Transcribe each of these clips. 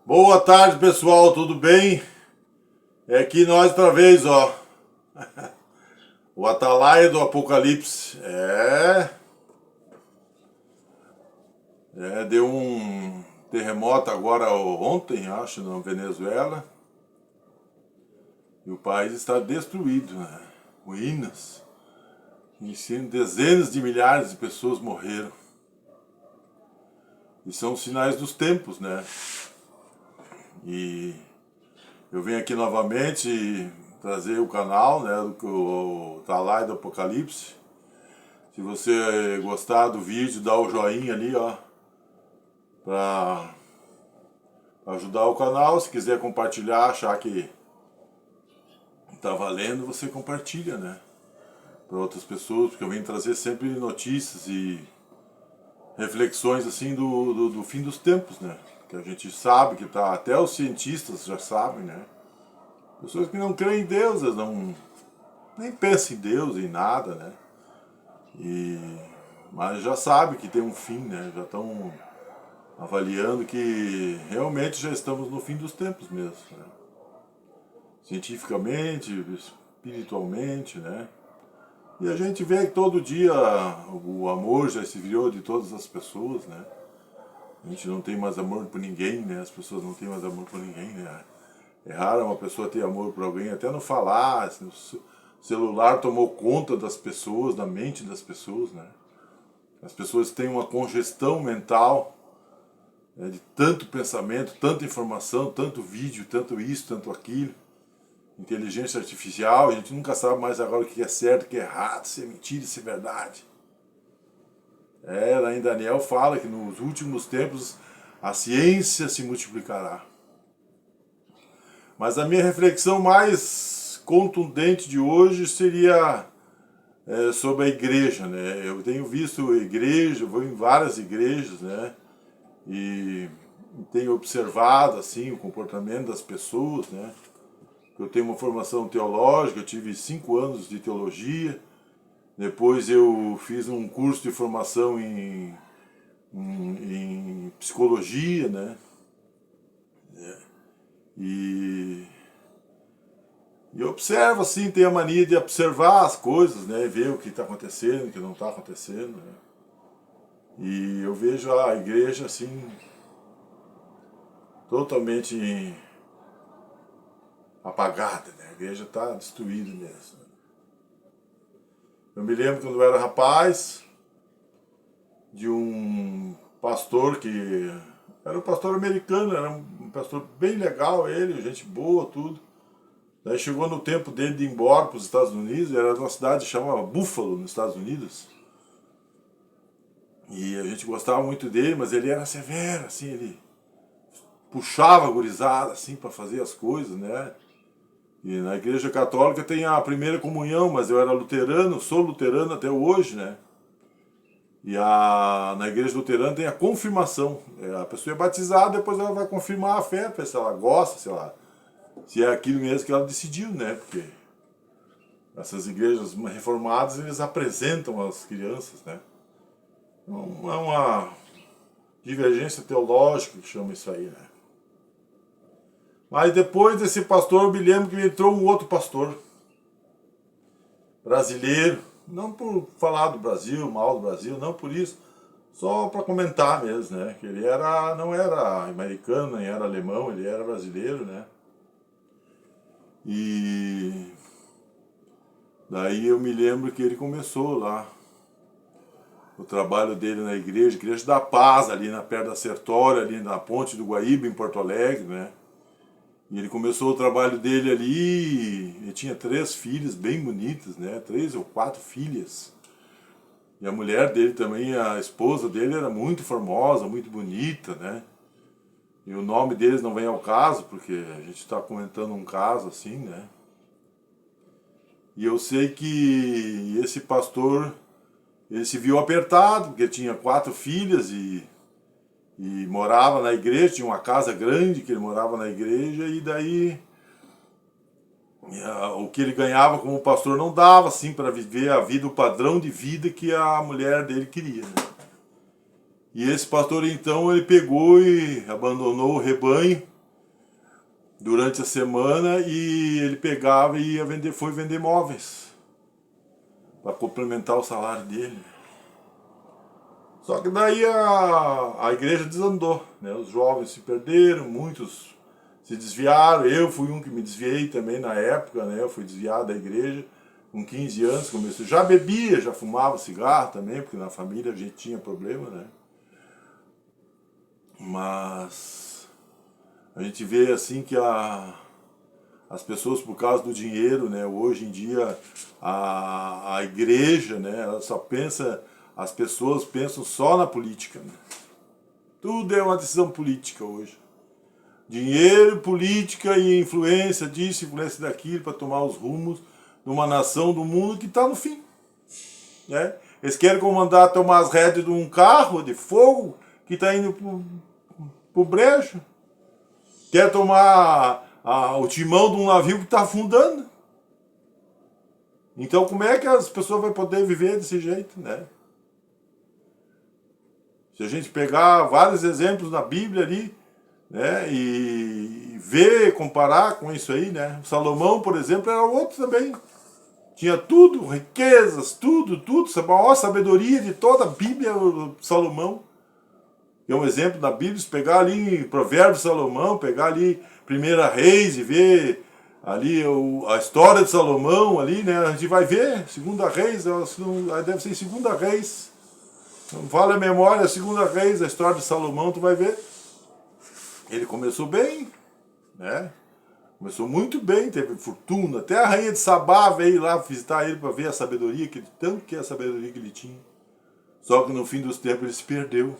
Boa tarde, pessoal, tudo bem? É aqui nós outra vez, ó. O Atalaia do Apocalipse. Deu um terremoto agora ontem, acho, na Venezuela. E o país está destruído, né? Ruínas. E dezenas de milhares de pessoas morreram. E são sinais dos tempos, né? E eu venho aqui novamente trazer o canal, né, o Atalaia do Apocalipse. Se você gostar do vídeo, dá o joinha ali, ó, para ajudar o canal. Se quiser compartilhar, achar que tá valendo, você compartilha, né, para outras pessoas, porque eu venho trazer sempre notícias e reflexões assim do fim dos tempos, né, que a gente sabe que tá, até os cientistas já sabem, né. Pessoas que não creem em Deus, elas nem pensam em Deus, em nada, né? Mas já sabem que tem um fim, né? Já estão avaliando que realmente já estamos no fim dos tempos mesmo, né? Cientificamente, espiritualmente, né? E a gente vê que todo dia o amor já se virou de todas as pessoas, né? A gente não tem mais amor por ninguém, né? As pessoas não têm mais amor por ninguém, né? É raro uma pessoa ter amor por alguém, até não falar. Assim, o celular tomou conta das pessoas, da mente das pessoas, né? As pessoas têm uma congestão mental, né, de tanto pensamento, tanta informação, tanto vídeo, tanto isso, tanto aquilo. Inteligência artificial, a gente nunca sabe mais agora o que é certo, o que é errado, se é mentira, se é verdade. Lá em Daniel fala que nos últimos tempos a ciência se multiplicará. Mas a minha reflexão mais contundente de hoje seria sobre a igreja, né? Eu tenho visto igreja, vou em várias igrejas, né? E tenho observado assim o comportamento das pessoas, né? Eu tenho uma formação teológica, eu tive 5 anos de teologia, depois eu fiz um curso de formação em psicologia, né? E eu observo assim, tenho a mania de observar as coisas, né? Ver o que está acontecendo, o que não está acontecendo, né? E eu vejo a igreja assim, totalmente apagada, né? A igreja está destruída mesmo. Eu me lembro quando eu era rapaz, de um pastor que era um pastor americano, era um pastor bem legal, ele, gente boa, tudo. Daí chegou no tempo dele de ir embora para os Estados Unidos, era de uma cidade que chamava Buffalo, nos Estados Unidos. E a gente gostava muito dele, mas ele era severo, assim, ele puxava a gurizada, assim, para fazer as coisas, né? E na igreja católica tem a primeira comunhão, mas eu era luterano, sou luterano até hoje, né? E na igreja luterana tem a confirmação. A pessoa é batizada, depois ela vai confirmar a fé, se ela gosta, se é aquilo mesmo que ela decidiu, né? Porque essas igrejas reformadas, eles apresentam as crianças, né? Então, é uma divergência teológica que chama isso aí, né? Mas depois desse pastor, eu me lembro que entrou um outro pastor brasileiro, não por falar do Brasil, mal do Brasil, não por isso, só para comentar mesmo, né? Que ele não era americano, nem era alemão, ele era brasileiro, né? E daí eu me lembro que ele começou lá o trabalho dele na igreja da Paz, ali perto da Sertória, ali na Ponte do Guaíba, em Porto Alegre, né? E ele começou o trabalho dele ali, ele tinha 3 filhas bem bonitas, né? 3 ou 4 filhas. E a mulher dele também, a esposa dele era muito formosa, muito bonita, né? E o nome deles não vem ao caso, porque a gente está comentando um caso assim, né? E eu sei que esse pastor, ele se viu apertado, porque tinha 4 filhas e morava na igreja, tinha uma casa grande que ele morava na igreja, e daí o que ele ganhava como pastor não dava assim para viver a vida, o padrão de vida que a mulher dele queria, né? E esse pastor então ele pegou e abandonou o rebanho durante a semana e ele pegava e foi vender móveis para complementar o salário dele. Só que daí a igreja desandou, né? Os jovens se perderam, muitos se desviaram. Eu fui um que me desviei também na época, né? Eu fui desviado da igreja com 15 anos, comecei. Já bebia, já fumava cigarro também, porque na família a gente tinha problema, né? Mas a gente vê assim que as pessoas, por causa do dinheiro, né? Hoje em dia a igreja, né? Ela só pensa, as pessoas pensam só na política, né? Tudo é uma decisão política hoje. Dinheiro, política e influência disso, influência daquilo, para tomar os rumos de uma nação do mundo que está no fim, né? Eles querem comandar, tomar as rédeas de um carro de fogo que está indo pro brejo. Quer tomar o timão de um navio que está afundando. Então como é que as pessoas vão poder viver desse jeito, né? Se a gente pegar vários exemplos na Bíblia ali, né, e ver, comparar com isso aí, né? Salomão, por exemplo, era outro também. Tinha tudo, riquezas, tudo, a maior sabedoria de toda a Bíblia, Salomão. É um exemplo da Bíblia, se pegar ali em Provérbios de Salomão, pegar ali 1 Reis e ver ali a história de Salomão ali, né? A gente vai ver, 2 Reis, deve ser em 2 Reis. Não vale a memória, 2 Reis, a história de Salomão, tu vai ver. Ele começou bem, né? Começou muito bem, teve fortuna. Até a rainha de Sabá veio lá visitar ele para ver a sabedoria, tanto que é a sabedoria que ele tinha. Só que no fim dos tempos ele se perdeu.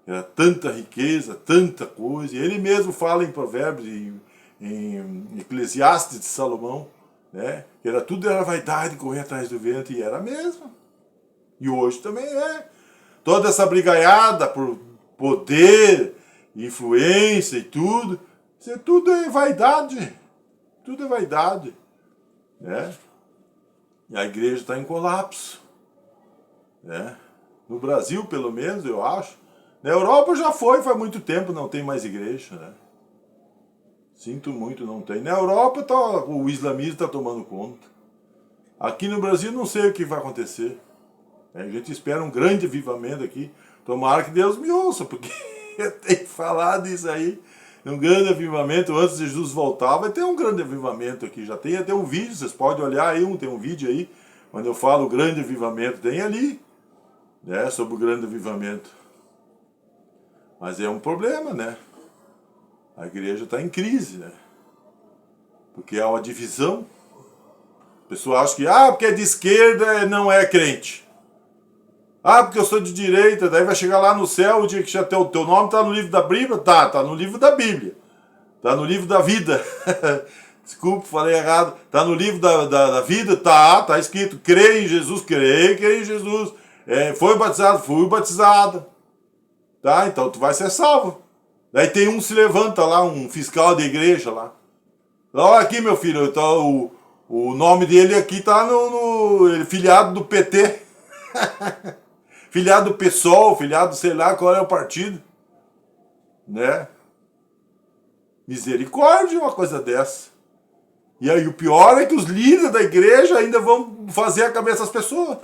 Era tanta riqueza, tanta coisa. E ele mesmo fala em Provérbios, em Eclesiastes de Salomão, né? Que tudo era vaidade, correr atrás do vento, e era mesmo. E hoje também é. Toda essa brigaiada por poder, influência e tudo, isso tudo é vaidade. Tudo é vaidade, né? E a igreja está em colapso, né? No Brasil, pelo menos, eu acho. Na Europa já faz muito tempo, não tem mais igreja, né? Sinto muito, não tem. Na Europa o islamismo está tomando conta. Aqui no Brasil não sei o que vai acontecer. A gente espera um grande avivamento aqui. Tomara que Deus me ouça, porque eu tenho que falar disso aí. Um grande avivamento, antes de Jesus voltar, vai ter um grande avivamento aqui. Já tem até um vídeo, vocês podem olhar aí, tem um vídeo aí, quando eu falo grande avivamento, tem ali, né, sobre o grande avivamento. Mas é um problema, né? A igreja está em crise, né? Porque há uma divisão. A pessoa acha que, porque é de esquerda não é crente. Porque eu sou de direita, daí vai chegar lá no céu, o dia que já teu nome está no livro da Bíblia? Tá no livro da Bíblia. Tá no livro da vida. Desculpa, falei errado. Tá no livro da vida? Tá escrito, crê em Jesus, crê em Jesus. Foi batizado? Fui batizado. Tá, então tu vai ser salvo. Daí tem um se levanta lá, um fiscal da igreja lá. Olha aqui, meu filho, então, o nome dele aqui tá ele é filiado do PT. Filiado do PSOL, filiado, sei lá qual é o partido. Né? Misericórdia, uma coisa dessa. E aí o pior é que os líderes da igreja ainda vão fazer a cabeça das pessoas.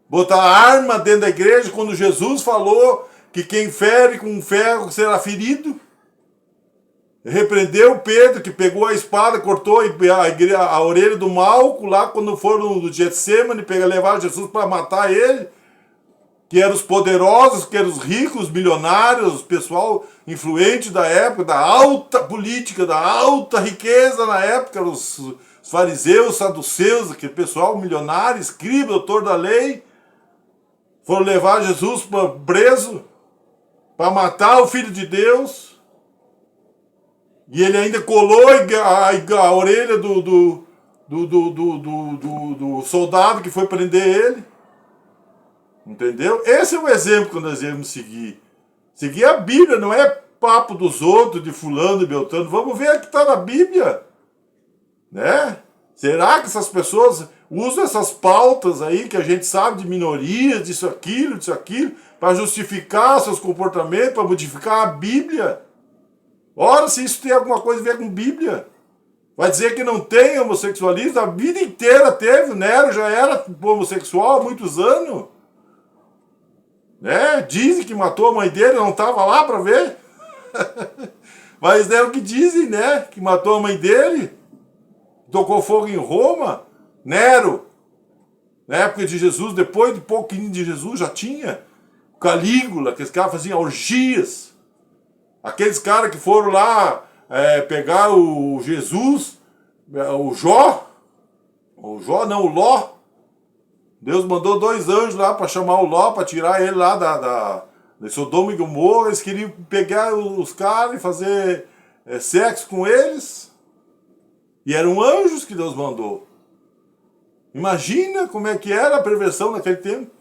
Botar arma dentro da igreja quando Jesus falou que quem fere com ferro será ferido. Repreendeu Pedro, que pegou a espada, cortou a orelha do Malco lá quando foram no Getsemane, levar Jesus para matar ele. Que eram os poderosos, que eram os ricos, milionários, o pessoal influente da época, da alta política, da alta riqueza na época, os fariseus, saduceus, aquele pessoal milionário, escriba, doutor da lei, foram levar Jesus preso para matar o Filho de Deus. E ele ainda colou a orelha do soldado que foi prender ele. Entendeu? Esse é o exemplo que nós devemos seguir. Seguir a Bíblia, não é papo dos outros, de fulano e beltrano. Vamos ver o que está na Bíblia. Né? Será que essas pessoas usam essas pautas aí que a gente sabe de minorias, disso, aquilo, para justificar seus comportamentos, para modificar a Bíblia? Ora, se isso tem alguma coisa a ver com Bíblia. Vai dizer que não tem homossexualismo? A vida inteira teve, o Nero já era homossexual há muitos anos. Né? Dizem que matou a mãe dele, não estava lá para ver. Mas é o que dizem, né? Que matou a mãe dele, tocou fogo em Roma. Nero, na época de Jesus, depois de pouquinho de Jesus, já tinha Calígula, que esse cara fazia orgias. Aqueles caras que foram lá pegar o Jesus, o Ló. Deus mandou 2 anjos lá para chamar o Ló, para tirar ele lá de Sodoma e Gomorra. Eles queriam pegar os caras e fazer sexo com eles. E eram anjos que Deus mandou. Imagina como é que era a perversão naquele tempo.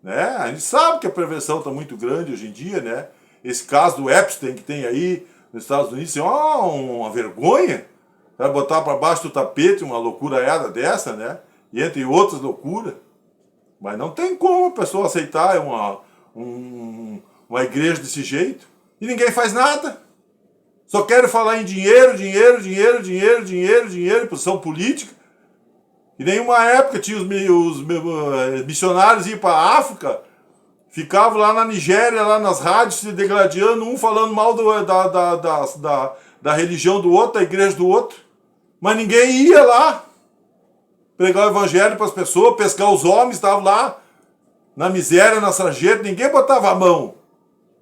Né? A gente sabe que a perversão está muito grande hoje em dia, né? Esse caso do Epstein que tem aí nos Estados Unidos é uma vergonha. Vai botar para baixo do tapete uma loucuraiada dessa, né? E entre outras loucuras. Mas não tem como a pessoa aceitar uma igreja desse jeito. E ninguém faz nada. Só querem falar em dinheiro, posição política. E nenhuma época tinha os missionários iam para a África, ficavam lá na Nigéria, lá nas rádios, se degladiando, um falando mal da religião do outro, da igreja do outro. Mas ninguém ia lá pregar o evangelho para as pessoas, pescar os homens, estavam lá na miséria, na sarjeta, ninguém botava a mão.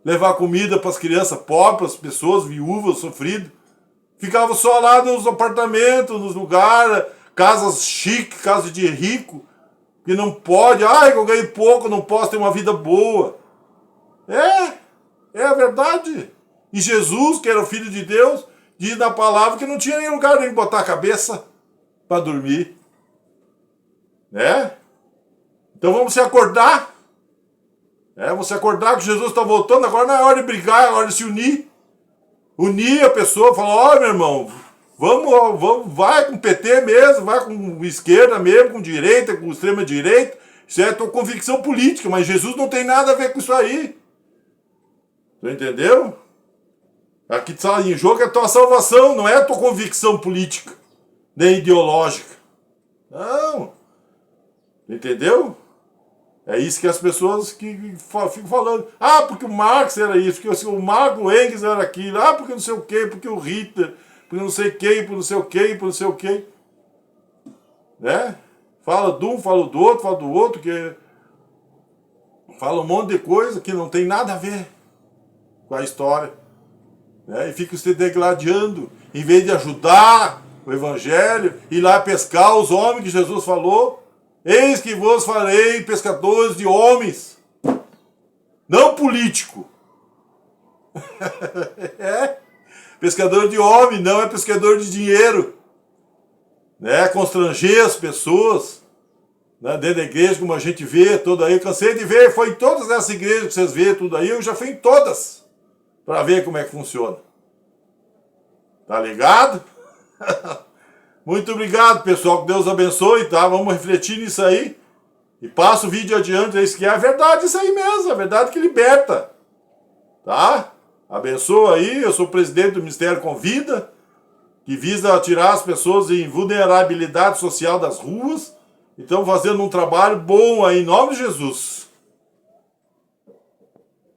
Levar comida para as crianças pobres, para as pessoas viúvas, sofridas. Ficava só lá nos apartamentos, nos lugares, casas chiques, casas de rico, que não pode, eu ganhei pouco, não posso ter uma vida boa. É a verdade. E Jesus, que era o Filho de Deus, diz na palavra que não tinha nem lugar nem botar a cabeça para dormir. Né? Então vamos se acordar. Vamos se acordar que Jesus está voltando, agora não é hora de brigar, é hora de se unir. Unir a pessoa, falar, meu irmão, vamos, vai com o PT mesmo, vai com esquerda mesmo, com direita, com extrema direita. Isso é a tua convicção política, mas Jesus não tem nada a ver com isso aí. Tu entendeu? Aqui está em jogo é a tua salvação, não é a tua convicção política, nem ideológica. Não. Entendeu? É isso que as pessoas que ficam falando. Porque o Marx era isso, porque o Marx, o Engels era aquilo, porque não sei o quê, porque o Hitler, porque não sei quem, porque não sei o quê, porque não sei o quê. Né? Fala de um, fala do outro, que fala um monte de coisa que não tem nada a ver com a história. Né? E fica se degladiando, em vez de ajudar o evangelho, ir lá pescar os homens que Jesus falou. Eis que vos farei pescadores de homens, não político. Pescador de homem, não é pescador de dinheiro. Né? Constranger as pessoas, né? Dentro da igreja, como a gente vê, toda aí. Cansei de ver, foi em todas essas igrejas que vocês vê, tudo aí, eu já fui em todas, para ver como é que funciona. Tá ligado? Muito obrigado, pessoal. Que Deus abençoe, tá? Vamos refletir nisso aí. E passa o vídeo adiante. É isso que é a verdade, isso aí mesmo. A verdade que liberta. Tá? Abençoa aí. Eu sou o presidente do Ministério Convida, que visa tirar as pessoas em vulnerabilidade social das ruas. Então, fazendo um trabalho bom aí, em nome de Jesus.